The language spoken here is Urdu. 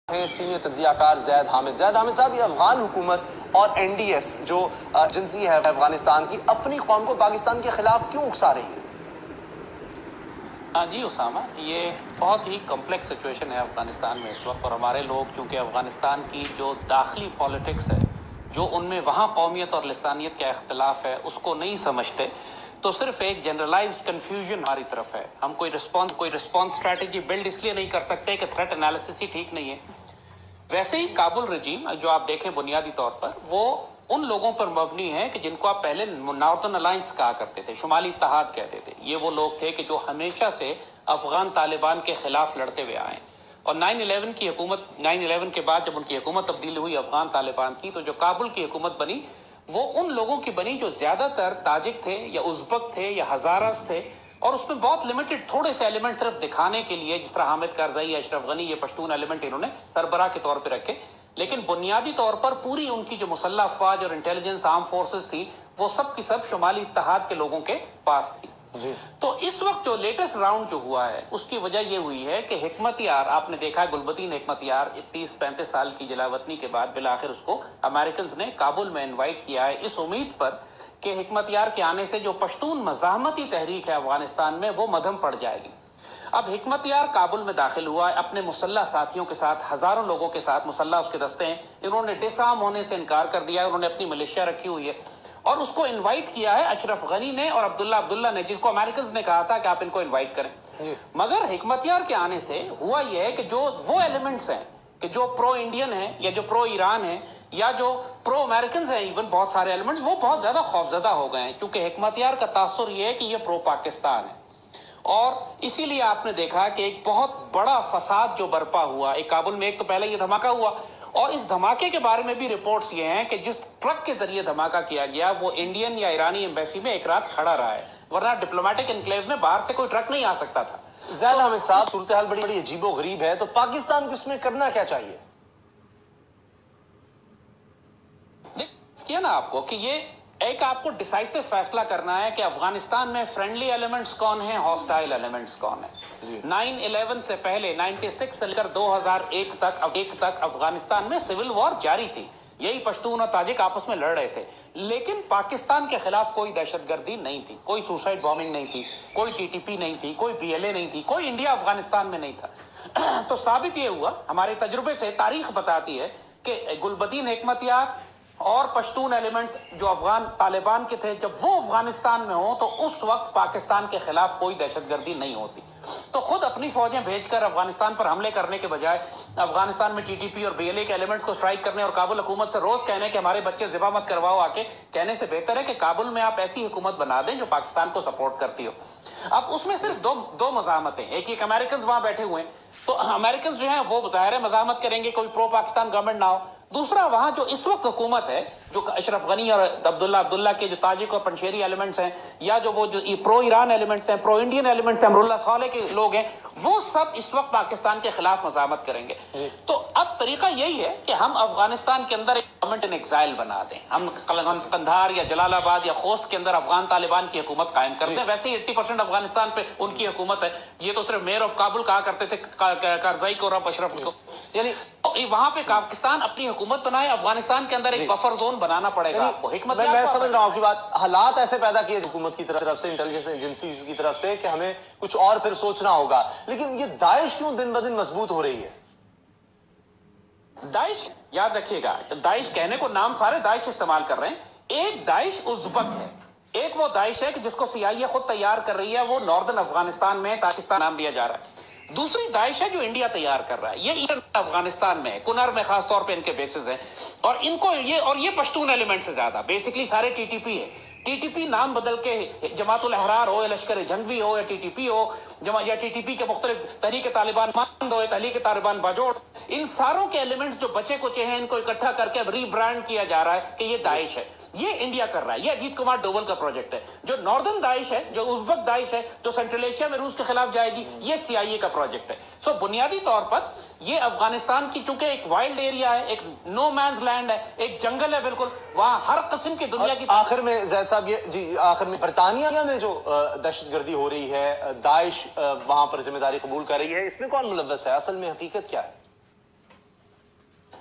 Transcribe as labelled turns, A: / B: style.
A: سینئر تجزیہ کار زید حامد صاحب، یہ افغان حکومت اور این ڈی ایس جو ایجنسی ہے افغانستان کی، اپنی قوم کو پاکستان کے خلاف کیوں اکسا رہی ہے؟
B: جی اسامہ، یہ بہت ہی کمپلیکس سچویشن ہے افغانستان میں اس وقت، اور ہمارے لوگ چونکہ افغانستان کی جو داخلی پالیٹکس ہے، جو ان میں وہاں قومیت اور لسانیت کا اختلاف ہے، اس کو نہیں سمجھتے، تو صرف ایک جنرلائزڈ کنفیوژن ہماری طرف ہے۔ ہم کوئی رسپانس اسٹریٹجی بلڈ اس لیے نہیں کر سکتے کہ تھریٹ انالیسس ہی ٹھیک نہیں ہے۔ ویسے ہی کابل رجیم جو آپ دیکھیں بنیادی طور پر وہ ان لوگوں پر مبنی ہے کہ جن کو آپ پہلے ناردرن الائنس کہا کرتے تھے، شمالی اتحاد کہتے تھے۔ یہ وہ لوگ تھے کہ جو ہمیشہ سے افغان طالبان کے خلاف لڑتے ہوئے آئے، اور 9/11 کی حکومت، 9/11 کے بعد جب ان کی حکومت تبدیل ہوئی افغان طالبان کی، تو جو کابل کی حکومت بنی وہ ان لوگوں کی بنی جو زیادہ تر تاجک تھے یا ازبک تھے یا ہزارس تھے، اور اس میں بہت لمیٹڈ تھوڑے سے ایلیمنٹ صرف دکھانے کے لیے، جس طرح حامد کارزئی، اشرف غنی، یہ پشتون ایلیمنٹ انہوں نے سربراہ کے طور پہ رکھے، لیکن بنیادی طور پر پوری ان کی جو مسلح افواج اور انٹیلیجنس آرم فورسز تھی وہ سب کی سب شمالی اتحاد کے لوگوں کے پاس تھی۔ تو اس وقت جو لیٹسٹ راؤنڈ جو ہوا ہے اس کی وجہ یہ ہوئی ہے کہ حکمت یار، آپ نے دیکھا ہے گلبدین حکمت یار 30-35 سال کی جلاوطنی کے بعد بالآخر اس کو امریکنز نے کابل میں انوائٹ کیا ہے، اس امید پر کہ حکمت یار کے آنے سے جو پشتون مزاحمتی تحریک ہے افغانستان میں وہ مدھم پڑ جائے گی۔ اب حکمت یار کابل میں داخل ہوا ہے اپنے مسلح ساتھیوں کے ساتھ، ہزاروں لوگوں کے ساتھ، مسلح اس کے دستے ہیں، انہوں نے ڈس آرم ہونے سے انکار کر دیا ہے، انہوں نے اپنی ملیشیا رکھی ہوئی ہے، اور اس کو انوائٹ کیا ہے اشرف غنی نے اور عبداللہ نے، جس کو امریکنز نے کہا تھا کہ آپ ان کو انوائٹ کریں۔ مگر حکمت یار کے آنے سے ہوا یہ ہے کہ جو وہ ایلیمنٹس ہیں کہ جو پرو انڈین ہیں یا جو پرو ایران ہیں یا جو پرو امریکنز ہیں، ایون بہت سارے ایلیمنٹس، وہ بہت زیادہ خوفزدہ ہو گئے ہیں، کیونکہ حکمت یار کا تاثر یہ ہے کہ یہ پرو پاکستان ہے، اور اسی لیے آپ نے دیکھا کہ ایک بہت بڑا فساد جو برپا ہوا ایک کابل میں، ایک تو پہلے یہ دھماکہ ہوا، اور اس دھماکے کے بارے میں بھی رپورٹس یہ ہیں کہ جس ٹرک کے ذریعے دھماکہ کیا گیا وہ انڈین یا ایرانی ایمبیسی میں ایک رات کھڑا رہا ہے، ورنہ ڈپلومیٹک انکلیو میں باہر سے کوئی ٹرک نہیں آ سکتا تھا۔
A: زید حامد صاحب، صورتحال بڑی عجیب و غریب ہے، تو پاکستان کو اس میں کرنا کیا چاہیے؟
B: کیا نا آپ کو کہ یہ ایک آپ کو ڈیسائسو فیصلہ کرنا ہے کہ افغانستان میں فرینڈلی ایلیمنٹس کون ہیں، ہاسٹائل ایلیمنٹس کون ہیں۔ 9/11 سے پہلے 96 سے لے کر 2001 تک افغانستان میں سول وار جاری تھی، یہی پشتون اور تاجک آپس میں لڑ رہے تھے، لیکن پاکستان کے خلاف کوئی دہشت گردی نہیں تھی، کوئی سوسائڈ بامبنگ نہیں تھی، کوئی ٹی ٹی پی نہیں تھی، کوئی PLA نہیں تھی، کوئی انڈیا افغانستان میں نہیں تھا۔ تو ثابت یہ ہوا، ہمارے تجربے سے تاریخ بتاتی ہے کہ گلبدین حکمت یار اور پشتون ایلیمنٹس جو افغان طالبان کے تھے، جب وہ افغانستان میں ہوں تو اس وقت پاکستان کے خلاف کوئی دہشت گردی نہیں ہوتی۔ تو خود اپنی فوجیں بھیج کر افغانستان پر حملے کرنے کے بجائے افغانستان میں TTP اور BLA کے ایلیمنٹس کو سٹرائک کرنے اور کابل حکومت سے روز کہنے کہ ہمارے بچے ذبح مت کرواؤ آ کے، کہنے سے بہتر ہے کہ کابل میں آپ ایسی حکومت بنا دیں جو پاکستان کو سپورٹ کرتی ہو۔ اب اس میں صرف دو مزاحمتیں، ایک امریکنز وہاں بیٹھے ہوئے ہیں، تو امریکنز جو ہیں وہ ظاہر ہے مزاحمت کریں گے کوئی پرو پاکستان گورنمنٹ نہ ہو۔ دوسرا، وہاں جو اس وقت حکومت ہے، جو اشرف غنی اور عبداللہ کے جو تاجک اور پنشیری ایلیمنٹس ہیں، یا جو وہ جو پرو ایران ایلیمنٹس ہیں، پرو انڈین ایلیمنٹس ہیں، امراللہ صالح کے لوگ ہیں، وہ سب اس وقت پاکستان کے خلاف مزاحمت کریں گے۔ تو اب طریقہ یہی ہے کہ ہم افغانستان کے اندر ایک گورنمنٹ ان ایگزائل بنا دیں، ہم قندھار یا جلال آباد یا خوست کے اندر افغان طالبان کی حکومت قائم کر دیں۔ ویسے ہی 80% افغانستان پہ ان کی حکومت ہے، یہ تو صرف میئر آف کابل کہا کرتے تھے کارزئی کو اور اشرف کو، یعنی وہاں پہ پاکستان اپنی حکومت بنائے، افغانستان کے اندر ایک بفر زون بنانا پڑے گا آپ کو۔ حکمت
A: میں سمجھ رہا ہوں آپ کی بات، حالات ایسے پیدا کیے حکومت کی طرف سے، انٹیلیجنس ایجنسیز کی طرف سے، کہ ہمیں کچھ اور پھر سوچنا ہوگا، لیکن یہ داعش کیوں دن بدن مضبوط ہو رہی ہے؟
B: داعش، یاد رکھیے گا، داعش کہنے کو نام سارے داعش استعمال کر رہے ہیں، ایک داعش ازبک ہے، ایک وہ داعش ہے کہ جس کو CIA خود تیار کر رہی ہے، وہ ناردرن افغانستان میں پاکستان نام دیا جا رہا ہے۔ دوسری داعش ہے جو انڈیا تیار کر رہا ہے، یہ ایسٹرن افغانستان میں ہے، کنر میں خاص طور پہ ان کے بیسز ہیں، اور ان کو یہ پشتون ایلیمنٹ سے زیادہ بیسکلی سارے TTP ہے۔ TTP نام بدل کے جماعت الاحرار ہو یا لشکر جنگی ہو یا TTP ہو یا TTP کے مختلف تحریک طالبان مند ہو یا تحریک طالبان باجوڑ، ان ساروں کے ایلیمنٹس جو بچے کچے ہیں ان کو اکٹھا کر کے ری برانڈ کیا جا رہا ہے کہ یہ داعش ہے۔ یہ انڈیا کر رہا ہے، یہ اجیت کمار ڈوبل کا پروجیکٹ ہے۔ جو ناردرن داعش ہے، جو ازبک داعش ہے، جو سینٹرل ایشیا میں روس کے خلاف جائے گی، یہ CIA کا پروجیکٹ ہے۔ سو بنیادی طور پر یہ افغانستان کی چونکہ ایک وائلڈ ایریا ہے، ایک نو مینز لینڈ ہے، ایک جنگل ہے بالکل، وہاں ہر قسم کی دنیا کی۔
A: آخر میں زید صاحب، آخر میں برطانیہ میں جو دہشت گردی ہو رہی ہے، داعش وہاں پر ذمہ داری قبول کر رہی ہے، اس میں کون ملوث ہے؟ اصل میں حقیقت کیا ہے؟